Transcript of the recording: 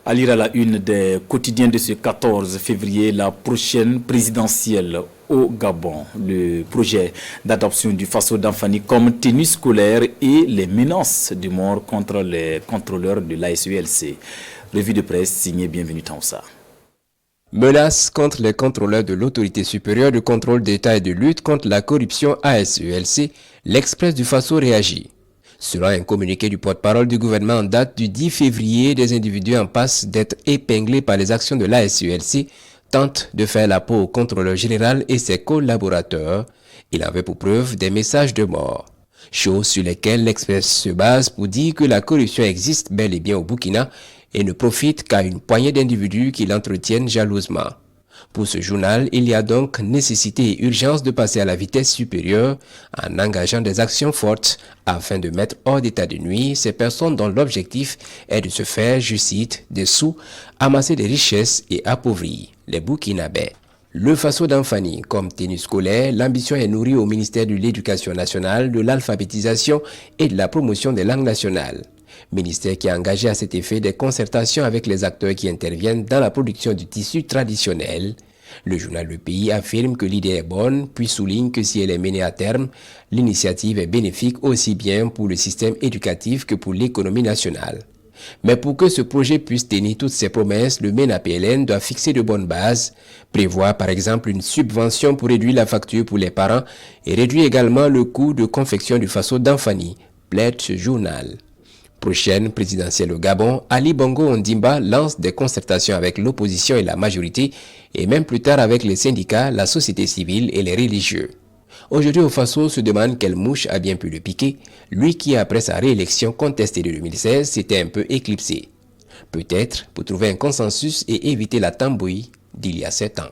À lire à la une des quotidiens de ce 14 février, la prochaine présidentielle au Gabon, le projet d'adoption du Faso Damphani comme tenue scolaire et les menaces de mort contre les contrôleurs de l'ASULC. Revue de presse signée Bienvenue Taoussa. Menaces contre les contrôleurs de l'autorité supérieure de contrôle d'État et de lutte contre la corruption ASULC, l'Express du Faso réagit. Selon un communiqué du porte-parole du gouvernement en date du 10 février, des individus en passe d'être épinglés par les actions de l'ASULC tentent de faire la peau au contrôleur général et ses collaborateurs. Il avait pour preuve des messages de mort. Choses sur lesquelles l'Express se base pour dire que la corruption existe bel et bien au Burkina et ne profite qu'à une poignée d'individus qui l'entretiennent jalousement. Pour ce journal, il y a donc nécessité et urgence de passer à la vitesse supérieure en engageant des actions fortes afin de mettre hors d'état de nuire ces personnes dont l'objectif est de se faire, je cite, des sous, amasser des richesses et appauvrir les Burkinabés. Le Faso Damphani, comme tenue scolaire, l'ambition est nourrie au ministère de l'Éducation nationale, de l'alphabétisation et de la promotion des langues nationales. Ministère qui a engagé à cet effet des concertations avec les acteurs qui interviennent dans la production du tissu traditionnel. Le journal Le Pays affirme que l'idée est bonne, puis souligne que si elle est menée à terme, l'initiative est bénéfique aussi bien pour le système éducatif que pour l'économie nationale. Mais pour que ce projet puisse tenir toutes ses promesses, le MENA-PLN doit fixer de bonnes bases, prévoir par exemple une subvention pour réduire la facture pour les parents et réduire également le coût de confection du Faso Damphani, plaide ce journal. Prochaine présidentielle au Gabon, Ali Bongo Ondimba lance des concertations avec l'opposition et la majorité, et même plus tard avec les syndicats, la société civile et les religieux. Aujourd'hui, au Faso se demande quelle mouche a bien pu le piquer, lui qui, après sa réélection contestée de 2016, s'était un peu éclipsé. Peut-être pour trouver un consensus et éviter la tambouille d'il y a 7 ans.